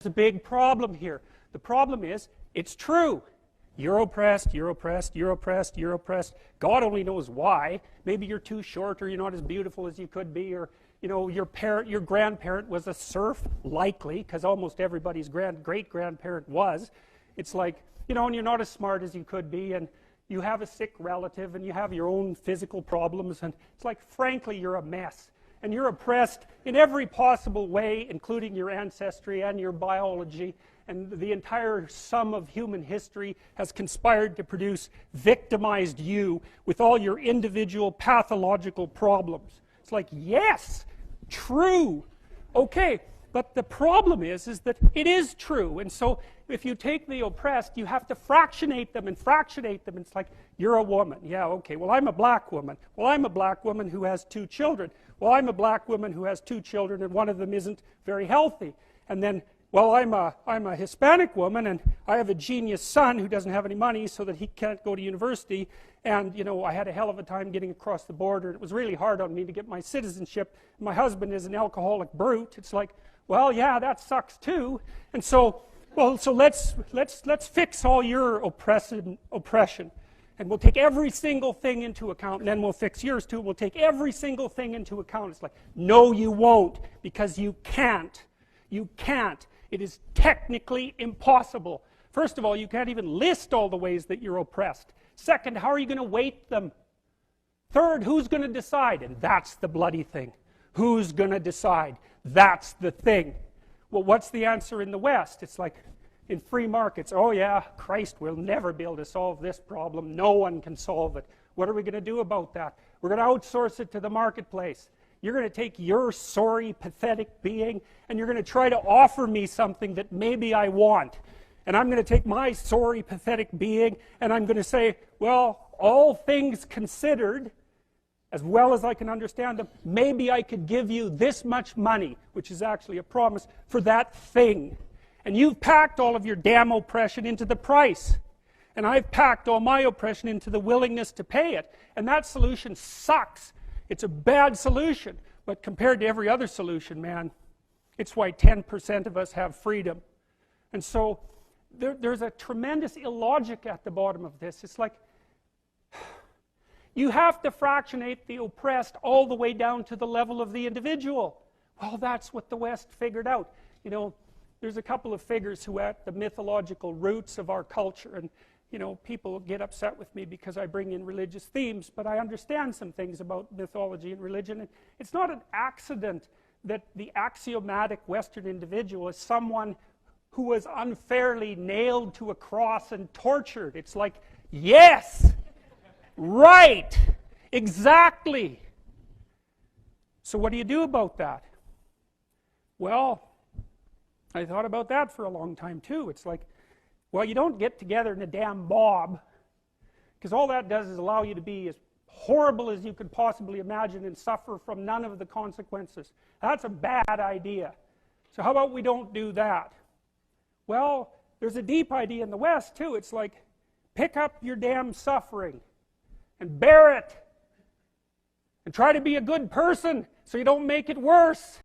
There's a big problem here. The problem is, it's true. You're oppressed, you're oppressed, you're oppressed, you're oppressed. God only knows why. Maybe you're too short, or you're not as beautiful as you could be, or your grandparent was a serf, likely, because almost everybody's great-grandparent was. It's like, and you're not as smart as you could be, and you have a sick relative, and you have your own physical problems, and it's like, frankly, you're a mess. And you're oppressed in every possible way, including your ancestry and your biology, and the entire sum of human history has conspired to produce victimized you with all your individual pathological problems. It's like, yes, true. Okay, but the problem is that it is true. And so if you take the oppressed, you have to fractionate them and fractionate them. It's like, you're a woman. Yeah, okay, well, I'm a black woman. Well, I'm a black woman who has 2 children. Well, I'm a black woman who has 2 children, and one of them isn't very healthy. And then, well, I'm a Hispanic woman, and I have a genius son who doesn't have any money so that he can't go to university. And, I had a hell of a time getting across the border. It was really hard on me to get my citizenship. My husband is an alcoholic brute. It's like, well, yeah, that sucks too. And so, so let's fix all your oppression. And we'll take every single thing into account, and then we'll fix yours too. We'll take every single thing into account. It's like, no, you won't, because you can't. You can't. It is technically impossible. First of all, you can't even list all the ways that you're oppressed. Second, how are you going to weight them? Third, who's going to decide? And that's the bloody thing. Who's going to decide? That's the thing. Well, what's the answer in the West? It's like, in free markets, oh yeah, Christ will never be able to solve this problem. No one can solve it. What are we going to do about that? We're going to outsource it to the marketplace. You're going to take your sorry, pathetic being, and you're going to try to offer me something that maybe I want. And I'm going to take my sorry, pathetic being, and I'm going to say, well, all things considered, as well as I can understand them, maybe I could give you this much money, which is actually a promise, for that thing. And you've packed all of your damn oppression into the price. And I've packed all my oppression into the willingness to pay it. And that solution sucks. It's a bad solution. But compared to every other solution, man, it's why 10% of us have freedom. And so there's a tremendous illogic at the bottom of this. It's like, you have to fractionate the oppressed all the way down to the level of the individual. Well, that's what the West figured out. There's a couple of figures who are at the mythological roots of our culture, and people get upset with me because I bring in religious themes, but I understand some things about mythology and religion. And it's not an accident that the axiomatic Western individual is someone who was unfairly nailed to a cross and tortured. It's like, yes, right, exactly. So what do you do about that? Well, I thought about that for a long time too. It's like, well, you don't get together in a damn mob, because all that does is allow you to be as horrible as you could possibly imagine and suffer from none of the consequences. That's a bad idea. So how about we don't do that? Well, there's a deep idea in the West too. It's like, pick up your damn suffering and bear it and try to be a good person so you don't make it worse.